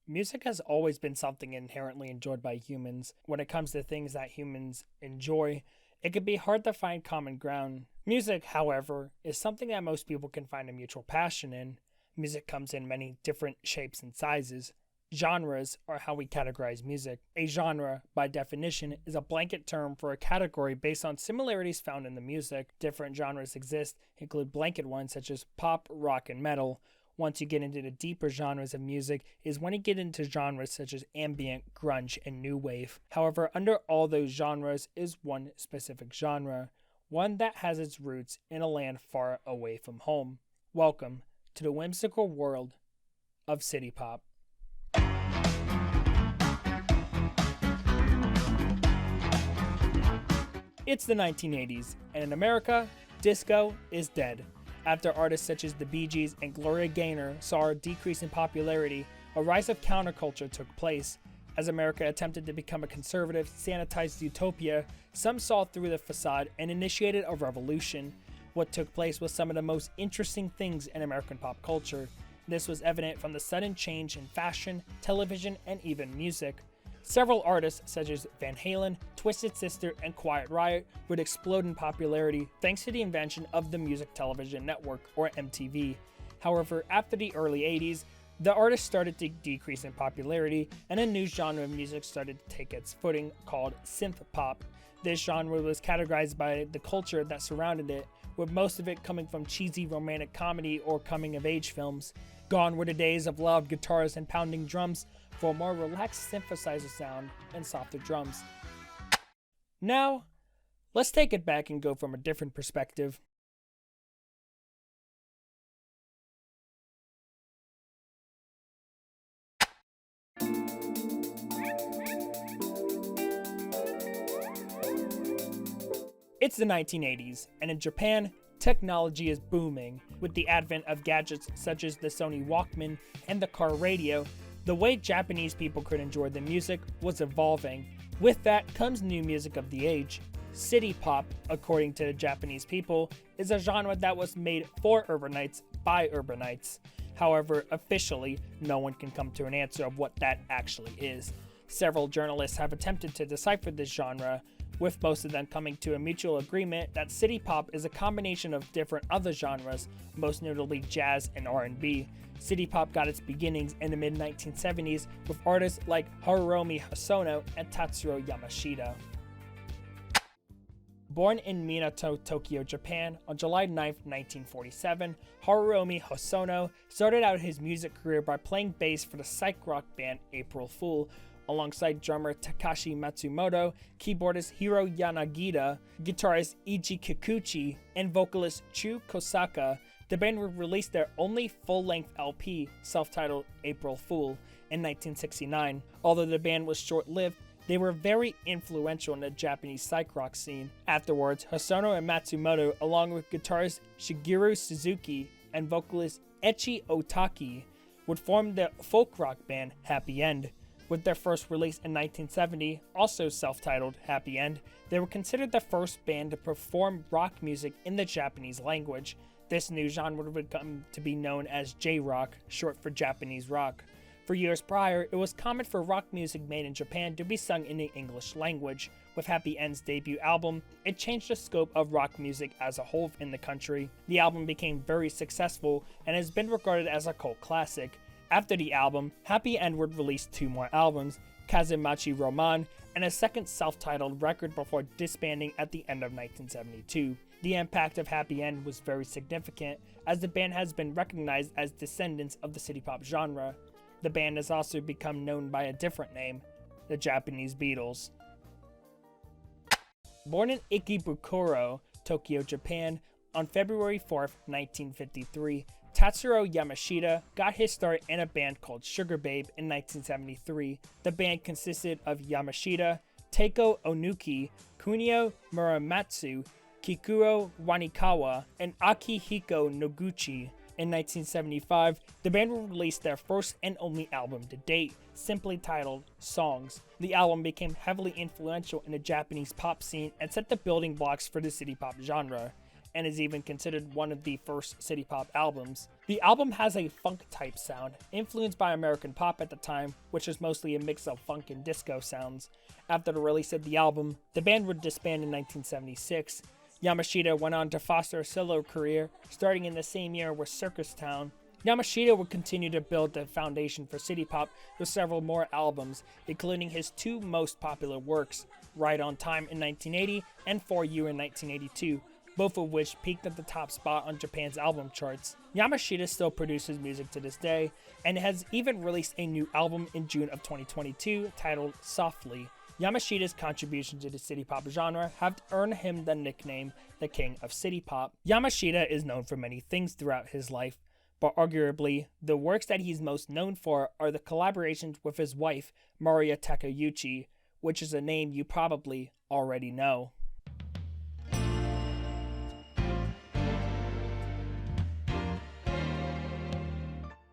Music has always been something inherently enjoyed by humans. When it comes to things that humans enjoy, it can be hard to find common ground. Music, however, is something that most people can find a mutual passion in. Music comes in many different shapes and sizes. Genres are how we categorize music. A genre, by definition, is a blanket term for a category based on similarities found in the music. Different genres exist, include blanket ones such as pop, rock, and metal. Once you get into the deeper genres of music is when you get into genres such as ambient, grunge, and new wave. However, under all those genres is one specific genre, one that has its roots in a land far away from home. Welcome to the whimsical world of city pop. It's the 1980s, and in America, disco is dead. After artists such as the Bee Gees and Gloria Gaynor saw a decrease in popularity, a rise of counterculture took place. As America attempted to become a conservative, sanitized utopia, some saw through the facade and initiated a revolution. What took place was some of the most interesting things in American pop culture. This was evident from the sudden change in fashion, television, and even music. Several artists such as Van Halen, Twisted Sister, and Quiet Riot would explode in popularity thanks to the invention of the Music Television Network, or MTV. However, after the early 80s, the artists started to decrease in popularity and a new genre of music started to take its footing called synth pop. This genre was categorized by the culture that surrounded it, with most of it coming from cheesy romantic comedy or coming-of-age films. Gone were the days of loud guitars and pounding drums for a more relaxed synthesizer sound and softer drums. Now, let's take it back and go from a different perspective. It's the 1980s, and in Japan, technology is booming. With the advent of gadgets such as the Sony Walkman and the car radio, the way Japanese people could enjoy the music was evolving. With that comes new music of the age. City pop, according to the Japanese people, is a genre that was made for urbanites by urbanites. However, officially, no one can come to an answer of what that actually is. Several journalists have attempted to decipher this genre, with most of them coming to a mutual agreement that city pop is a combination of different other genres, most notably jazz and R&B. City pop got its beginnings in the mid-1970s with artists like Haruomi Hosono and Tatsuro Yamashita. Born in Minato, Tokyo, Japan, on July 9, 1947, Haruomi Hosono started out his music career by playing bass for the psych rock band April Fool, alongside drummer Takashi Matsumoto, keyboardist Hiro Yanagita, guitarist Iji Kikuchi, and vocalist Chu Kosaka. The band would release their only full-length LP, self-titled April Fool, in 1969. Although the band was short-lived, they were very influential in the Japanese psych rock scene. Afterwards, Hosono and Matsumoto, along with guitarist Shigeru Suzuki and vocalist Echi Otaki, would form the folk rock band Happy End. With their first release in 1970, also self-titled Happy End, they were considered the first band to perform rock music in the Japanese language. This new genre would come to be known as J-rock, short for Japanese rock. For years prior, it was common for rock music made in Japan to be sung in the English language. With Happy End's debut album, it changed the scope of rock music as a whole in the country. The album became very successful and has been regarded as a cult classic. After the album, Happy End would release two more albums, Kazemachi Roman, and a second self-titled record before disbanding at the end of 1972. The impact of Happy End was very significant, as the band has been recognized as descendants of the city pop genre. The band has also become known by a different name, the Japanese Beatles. Born in Ikebukuro, Tokyo, Japan, on February 4, 1953, Tatsuro Yamashita got his start in a band called Sugar Babe in 1973. The band consisted of Yamashita, Teiko Onuki, Kunio Muramatsu, Kikuo Wanikawa, and Akihiko Noguchi. In 1975, the band would release their first and only album to date, simply titled Songs. The album became heavily influential in the Japanese pop scene and set the building blocks for the city pop genre, and is even considered one of the first city pop albums. The album has a funk-type sound, influenced by American pop at the time, which was mostly a mix of funk and disco sounds. After the release of the album, the band would disband in 1976. Yamashita went on to foster a solo career, starting in the same year with Circus Town. Yamashita would continue to build the foundation for city pop with several more albums, including his two most popular works, Right on Time in 1980 and For You in 1982, both of which peaked at the top spot on Japan's album charts. Yamashita still produces music to this day, and has even released a new album in June of 2022 titled Softly. Yamashita's contributions to the city pop genre have earned him the nickname the King of City Pop. Yamashita is known for many things throughout his life, but arguably, the works that he's most known for are the collaborations with his wife, Maria Takeuchi, which is a name you probably already know.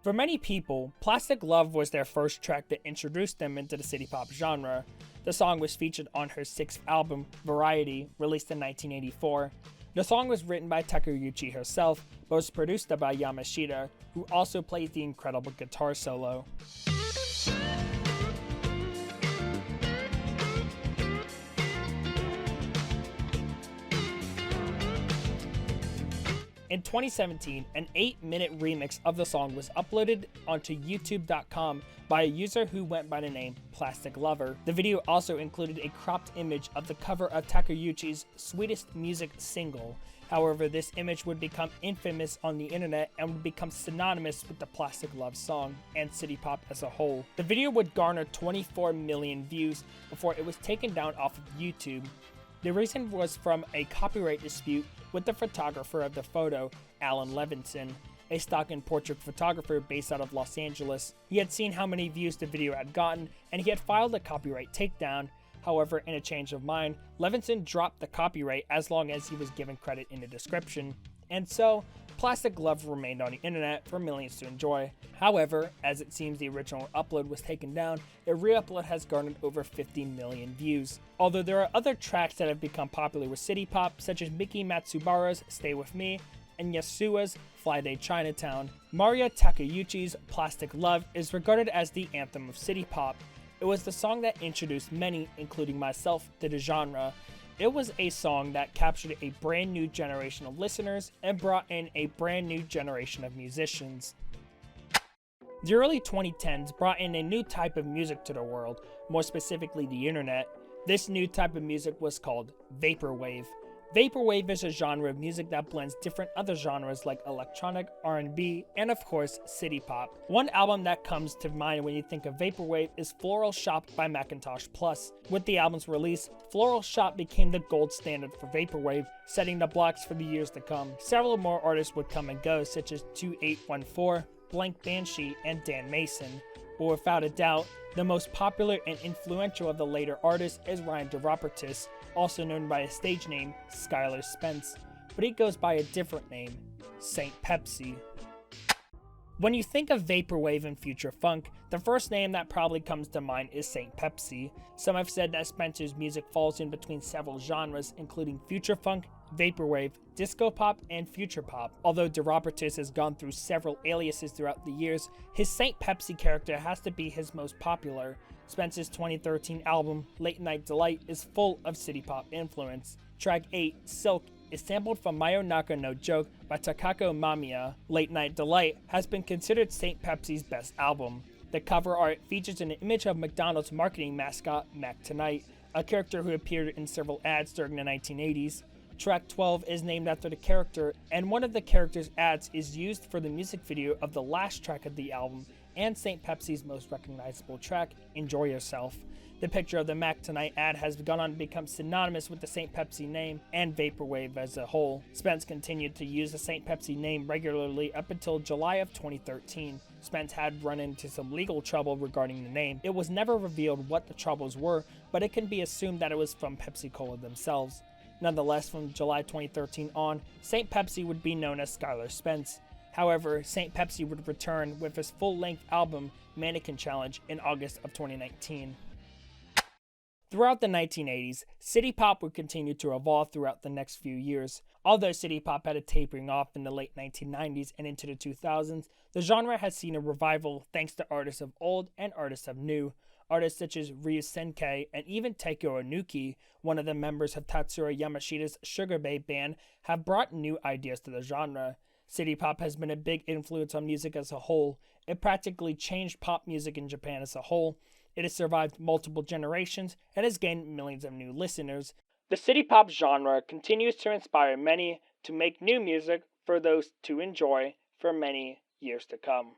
For many people, Plastic Love was their first track that introduced them into the city pop genre. The song was featured on her sixth album, Variety, released in 1984. The song was written by Takeuchi herself, but was produced by Yamashita, who also plays the incredible guitar solo. In 2017, an 8-minute remix of the song was uploaded onto YouTube.com by a user who went by the name Plastic Lover. The video also included a cropped image of the cover of Takeuchi's Sweetest Music single. However, this image would become infamous on the internet and would become synonymous with the Plastic Love song and city pop as a whole. The video would garner 24 million views before it was taken down off of YouTube. The reason was from a copyright dispute with the photographer of the photo, Alan Levinson, a stock and portrait photographer based out of Los Angeles. He had seen how many views the video had gotten, and he had filed a copyright takedown. However, in a change of mind, Levinson dropped the copyright as long as he was given credit in the description, and so Plastic Love remained on the internet for millions to enjoy. However, as it seems the original upload was taken down, a re-upload has garnered over 50 million views. Although there are other tracks that have become popular with city pop, such as Miki Matsubara's Stay With Me and Yasua's Fly Day Chinatown, Maria Takeuchi's Plastic Love is regarded as the anthem of city pop. It was the song that introduced many, including myself, to the genre. It was a song that captured a brand new generation of listeners and brought in a brand new generation of musicians. The early 2010s brought in a new type of music to the world, more specifically the internet. This new type of music was called Vaporwave. Vaporwave is a genre of music that blends different other genres like electronic, R&B, and of course, city pop. One album that comes to mind when you think of Vaporwave is Floral Shop by Macintosh Plus. With the album's release, Floral Shop became the gold standard for Vaporwave, setting the blocks for the years to come. Several more artists would come and go, such as 2814, Blank Banshee, and Dan Mason. But without a doubt, the most popular and influential of the later artists is Ryan DeRobertis, also known by his stage name, Skylar Spence, but he goes by a different name, Saint Pepsi. When you think of Vaporwave and Future Funk, the first name that probably comes to mind is Saint Pepsi. Some have said that Spencer's music falls in between several genres, including future funk, vaporwave, disco pop, and future pop. Although DeRobertis has gone through several aliases throughout the years, his Saint Pepsi character has to be his most popular. Spencer's 2013 album, Late Night Delight, is full of city pop influence. Track 8, Silk, is sampled from Mayonaka no Joke by Takako Mamiya. Late Night Delight has been considered Saint Pepsi's best album. The cover art features an image of McDonald's marketing mascot, Mac Tonight, a character who appeared in several ads during the 1980s. Track 12 is named after the character, and one of the character's ads is used for the music video of the last track of the album and Saint Pepsi's most recognizable track, Enjoy Yourself. The picture of the Mac Tonight ad has gone on to become synonymous with the Saint Pepsi name and Vaporwave as a whole. Spence continued to use the Saint Pepsi name regularly up until July of 2013. Spence had run into some legal trouble regarding the name. It was never revealed what the troubles were, but it can be assumed that it was from Pepsi Cola themselves. Nonetheless, from July 2013 on, Saint Pepsi would be known as Skylar Spence. However, Saint Pepsi would return with his full-length album, Mannequin Challenge, in August of 2019. Throughout the 1980s, city pop would continue to evolve throughout the next few years. Although city pop had a tapering off in the late 1990s and into the 2000s, the genre has seen a revival thanks to artists of old and artists of new. Artists such as Ryu Senkei and even Taiko Onuki, one of the members of Tatsuro Yamashita's Sugar Bay band, have brought new ideas to the genre. City pop has been a big influence on music as a whole. It practically changed pop music in Japan as a whole. It has survived multiple generations and has gained millions of new listeners. The city pop genre continues to inspire many to make new music for those to enjoy for many years to come.